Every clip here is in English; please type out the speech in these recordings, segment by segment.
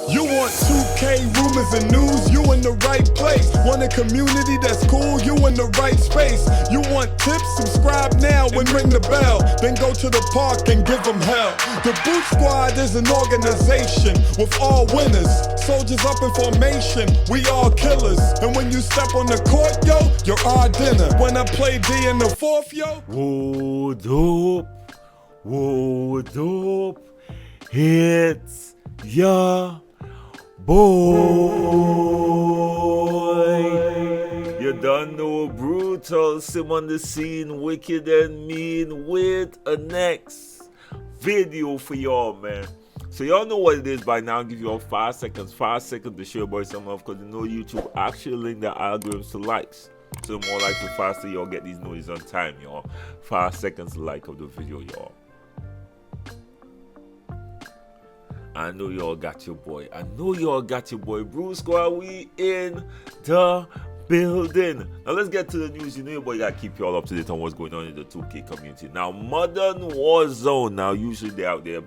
You want 2K rumors and news, you in the right place. Want a community that's cool, you in the right space. You want tips, subscribe now and ring the bell. Then go to the park and give them hell. The Boot Squad is an organization with all winners. Soldiers up in formation, we all killers. And when you step on the court, yo, you're our dinner. When I play D in the fourth, yo. Whoa, dope, it's ya boy. You done know brutal, sim on the scene, wicked and mean with a next video for y'all, man. So y'all know what it is by now. I'll give you all 5 seconds to show your boy some love, because you know YouTube actually link the algorithms to likes. So the more likes, the faster y'all get these notices on time, y'all. 5 seconds like of the video, y'all. I know y'all got your boy. Bruce Squad, we in the building. Now let's get to the news. You know your boy gotta keep y'all up to date on what's going on in the 2K community. Now, Modern Warzone. Now, usually they're out there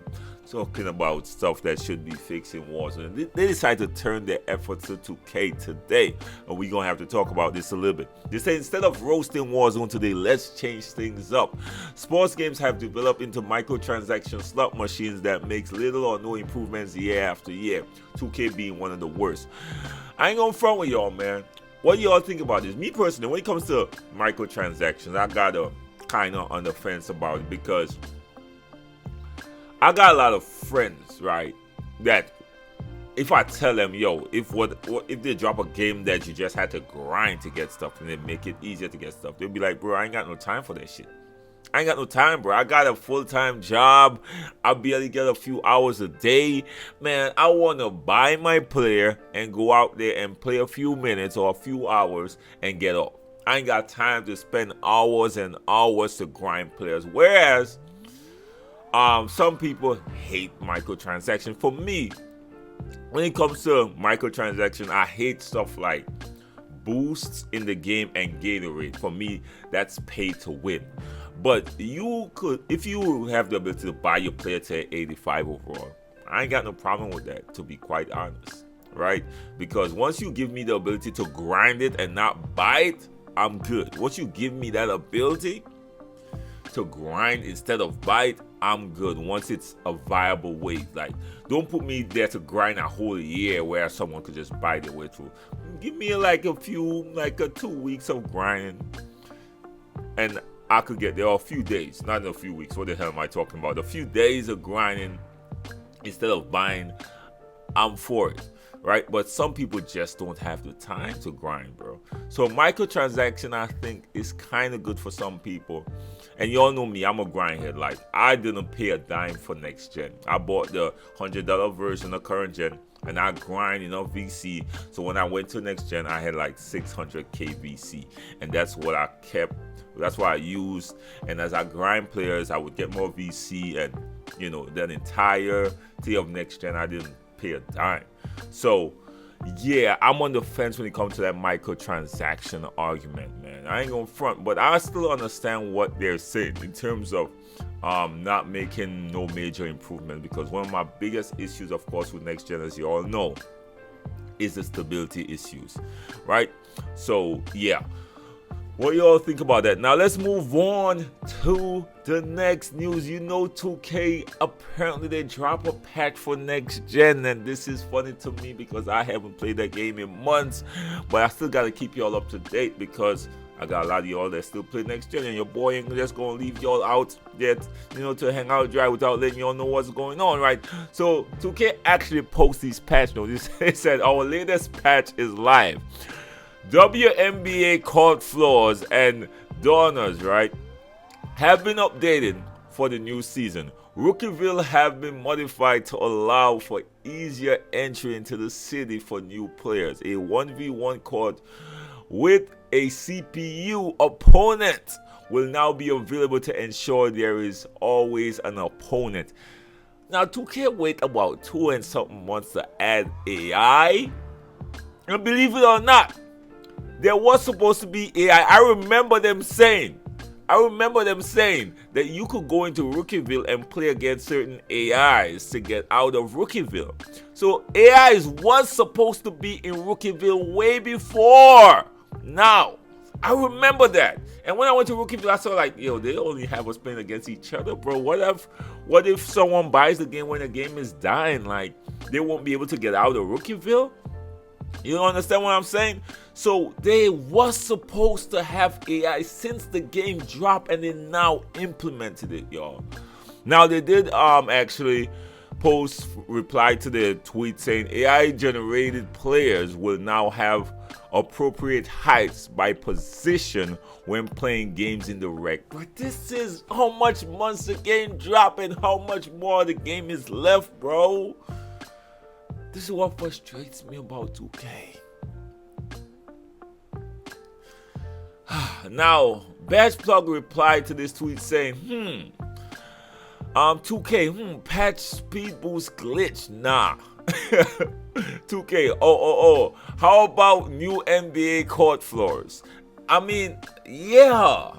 talking about stuff that should be fixed in Warzone. They decided to turn their efforts to 2K today, and we're gonna have to talk about this a little bit. They say instead of roasting Warzone today, let's change things up. Sports games have developed into microtransaction slot machines that makes little or no improvements year after year, 2K being one of the worst. I ain't gonna front with y'all, man. What do y'all think about this? Me personally, when it comes to microtransactions, I gotta kind of on the fence about it, because I got a lot of friends, right, that if I tell them, yo, if they drop a game that you just had to grind to get stuff and they make it easier to get stuff, they'll be like, bro, I ain't got no time for that shit. I ain't got no time, bro. I got a full-time job. I barely get a few hours a day. Man, I want to buy my player and go out there and play a few minutes or a few hours and get off. I ain't got time to spend hours and hours to grind players. Whereas some people hate microtransactions. For me, when it comes to microtransactions, I hate stuff like boosts in the game and Gatorade. For me, that's pay to win. But you could, if you have the ability to buy your player to 85 overall, I ain't got no problem with that, to be quite honest, right? Because once you give me the ability to grind it and not buy it, I'm good. Once you give me that ability to grind instead of buy it, I'm good. Once it's a viable way, like, don't put me there to grind a whole year where someone could just buy their way through. Give me like a 2 weeks of grinding, and I could get there, or a few days, not in a few weeks. What the hell am I talking about? A few days of grinding instead of buying, I'm for it, right? But some people just don't have the time to grind, bro. So microtransaction, I think, is kind of good for some people. And y'all know me, I'm a grindhead. Like, I didn't pay a dime for next gen. I bought the $100 version of current gen, and I grind enough VC. So when I went to next gen, I had like 600k VC, and that's what I kept. That's what I used. And as I grind players, I would get more VC, and you know, that entire day of next gen, I didn't pay a dime. So yeah, I'm on the fence when it comes to that microtransaction argument, man. I ain't gonna front, but I still understand what they're saying in terms of not making no major improvement, because one of my biggest issues, of course, with next gen, as you all know, is the stability issues, right? So yeah, what y'all think about that? Now let's move on to the next news. You know, 2K, apparently they drop a patch for next gen, and this is funny to me because I haven't played that game in months, but I still gotta keep y'all up to date, because I got a lot of y'all that still play next gen, and your boy ain't just gonna leave y'all out yet, you know, to hang out dry without letting y'all know what's going on, right? So 2K actually posts these patch notes. They said our latest patch is live. WNBA court floors and donors, right, have been updated for the new season. Rookieville have been modified to allow for easier entry into the city for new players. A 1v1 court with a CPU opponent will now be available to ensure there is always an opponent. Now, 2K wait about 2 and something months to add AI, and believe it or not, there was supposed to be AI. I remember them saying I remember them saying that you could go into Rookieville and play against certain AIs to get out of Rookieville. So AIs was supposed to be in Rookieville way before now. I remember that. And when I went to Rookieville, I saw like, yo, they only have us playing against each other, bro. What if someone buys the game when the game is dying? Like, they won't be able to get out of Rookieville? You don't understand what I'm saying? So they was supposed to have AI since the game dropped, and they now implemented it, y'all. Now they did actually reply to the tweet saying AI generated players will now have appropriate heights by position when playing games in the rec. But this is how much months the game dropped and how much more the game is left, bro. This is what frustrates me about 2K. Now, Badgeplug replied to this tweet saying, 2K, patch speed boost glitch, nah. 2K, how about new NBA court floors? I mean, yeah.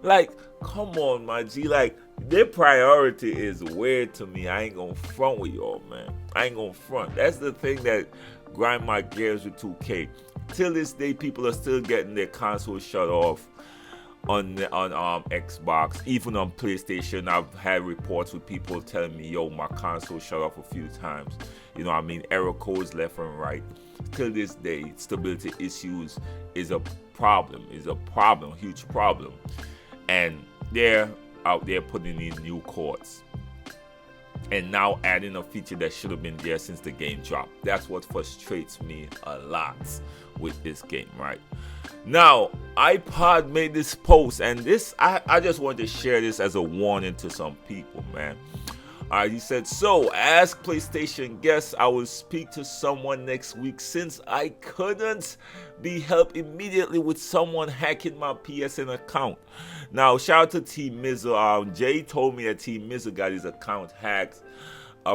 Like, come on, my G. Like, their priority is weird to me. I ain't gonna front with y'all, man. I ain't gonna front. That's the thing that grind my gears with 2K. Till this day, people are still getting their console shut off on Xbox, even on PlayStation. I've had reports with people telling me, yo, my console shut off a few times. You know what I mean? Error codes left and right. Till this day, stability issues is a problem, huge problem. And they're out there putting in new courts and now adding a feature that should have been there since the game dropped. That's what frustrates me a lot with this game, right? Now, iPod made this post, and this, I just wanted to share this as a warning to some people, man. He said, so, ask PlayStation guests, I will speak to someone next week since I couldn't be helped immediately with someone hacking my PSN account. Now, shout out to T Mizzle. Jay told me that T Mizzle got his account hacked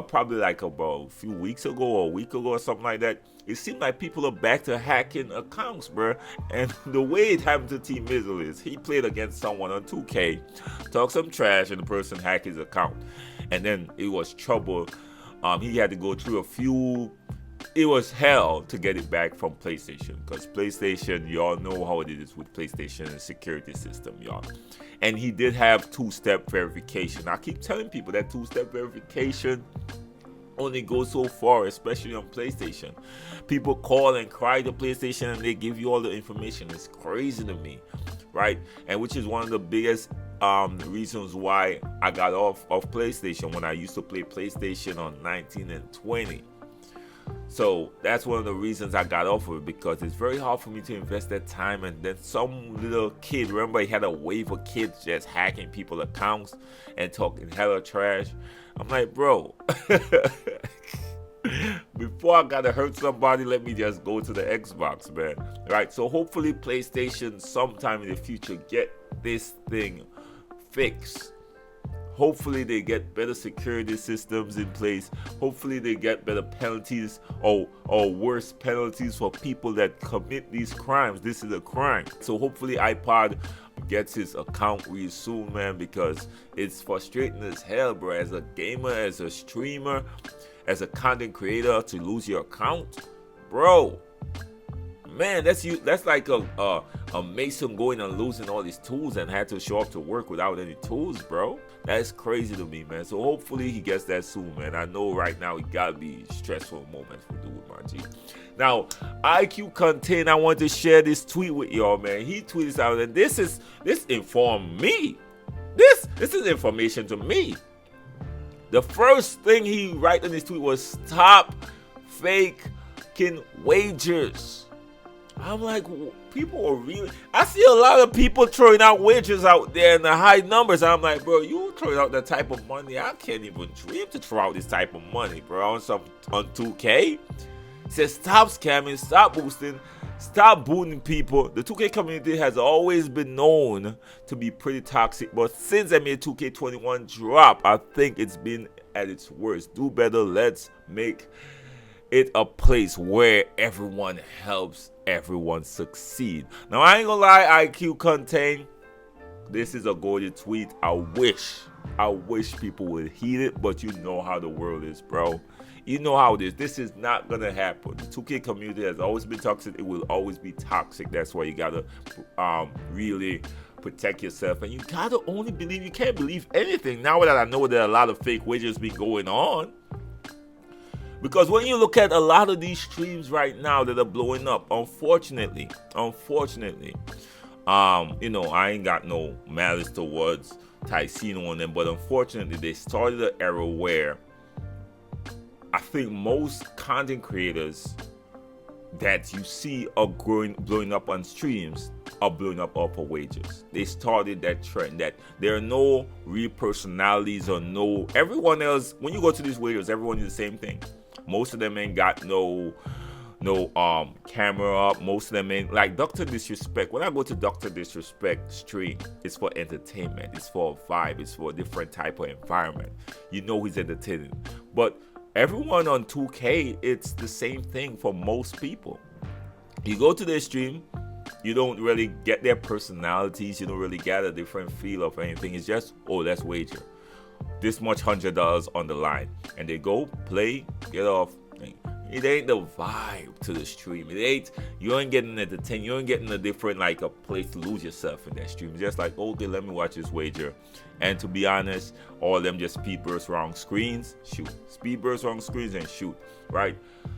probably like about a few weeks ago or a week ago or something like that. It seemed like people are back to hacking accounts, bro. And the way it happened to T Mizzle is he played against someone on 2K, talked some trash, and the person hacked his account. And then it was trouble. He had to go through it was hell to get it back from PlayStation, because PlayStation, y'all know how it is with PlayStation and security system, y'all. And he did have two-step verification. I keep telling people that two-step verification only goes so far, especially on PlayStation. People call and cry to PlayStation and they give you all the information. It's crazy to me, right? And which is one of the biggest reasons why I got off of PlayStation when I used to play PlayStation on 19 and 20. So that's one of the reasons I got off of it, because it's very hard for me to invest that time. And then some little kid, remember, he had a wave of kids just hacking people's accounts and talking hella trash. I'm like, bro, before I gotta hurt somebody, let me just go to the Xbox, man. Right? So hopefully PlayStation sometime in the future get this thing fixed. Hopefully they get better security systems in place. Hopefully they get better penalties or worse penalties for people that commit these crimes. This is a crime. So hopefully iPod gets his account really soon, man, because it's frustrating as hell, bro. As a gamer, as a streamer, as a content creator, to lose your account, bro. Man, that's like a Mason going and losing all his tools and had to show up to work without any tools, bro. That's crazy to me, man. So hopefully he gets that soon, man. I know right now it gotta be stressful moments for dude, my G. Now, IQ Contain, I want to share this tweet with y'all, man. He tweeted out, and this informed me. This is information to me. The first thing he wrote in his tweet was, stop faking wagers. I'm like, people are really... I see a lot of people throwing out wagers out there in the high numbers. I'm like, bro, you throwing out that type of money? I can't even dream to throw out this type of money, bro, on 2K. It says, stop scamming, stop boosting, stop booting people. The 2K community has always been known to be pretty toxic, but since I made 2K21 drop, I think it's been at its worst. Do better. Let's make it a place where everyone helps everyone succeed. Now, I ain't gonna lie, IQ Contain, This is a golden tweet. I wish people would heed it, but you know how the world is, bro. You know how it is. This is not gonna happen. The 2K community has always been toxic. It will always be toxic. That's why you gotta really protect yourself, and you gotta only believe. You can't believe anything. Now that I know that a lot of fake wagers be going on, because when you look at a lot of these streams right now that are blowing up, unfortunately, you know, I ain't got no malice towards Ticino on them, but unfortunately, they started an era where I think most content creators that you see are blowing up on streams are blowing up off of wagers. They started that trend that there are no real personalities or no everyone else. When you go to these wagers, everyone is the same thing. Most of them ain't got no camera up. Most of them ain't like Dr. Disrespect. When I go to Dr. Disrespect stream, it's for entertainment. It's for a vibe. It's for a different type of environment. You know he's entertaining. But everyone on 2K, it's the same thing for most people. You go to their stream, you don't really get their personalities. You don't really get a different feel of anything. It's just, oh, let's wager. This much $100 on the line. And they go, play, get off. It ain't the vibe to the stream. It ain't, you ain't getting entertained. You ain't getting a different, like a place to lose yourself in that stream. It's just like, okay, let me watch this wager. And to be honest, all of them just speed burst wrong screens, shoot. Speed burst wrong screens and shoot, right?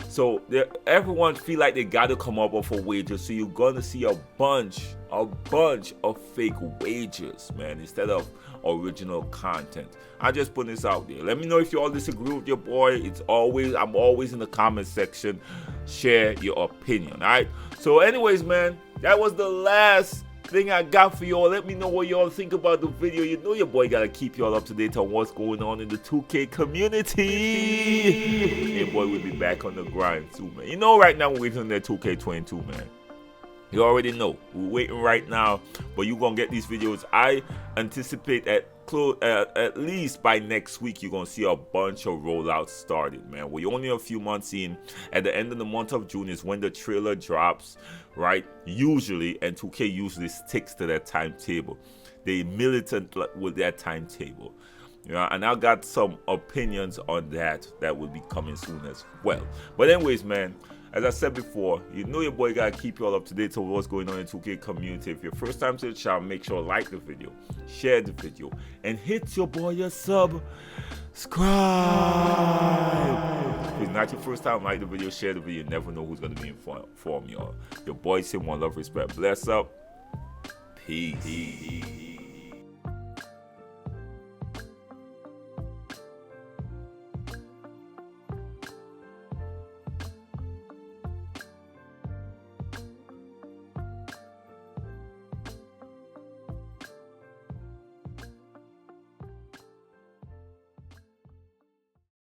So everyone feel like they got to come up with a wager. So you're going to see a bunch of fake wagers, man, instead of original content. I just put this out there. Let me know if you all disagree with your boy. I'm always in the comment section. Share your opinion, all right? So anyways, man, that was the last thing I got for y'all. Let me know what y'all think about the video. You know your boy gotta keep y'all up to date on what's going on in the 2K community. Your boy will be back on the grind too, man. You know right now we're waiting on that 2K22, man. You already know. We're waiting right now, but you're going to get these videos. I anticipate at least by next week, you're going to see a bunch of rollouts started, man. We're only a few months in. At the end of the month of June is when the trailer drops, right? Usually, and 2K usually sticks to that timetable. They militant with that timetable. You know, and I got some opinions on that will be coming soon as well. But anyways, man, as I said before, you know your boy gotta keep you all up to date on what's going on in the 2K community. If you're first time to the channel, make sure to like the video, share the video, and hit your boy a subscribe. If it's not your first time, like the video, share the video. You never know who's gonna be informed, y'all. Your boy say one love, respect, bless up, peace.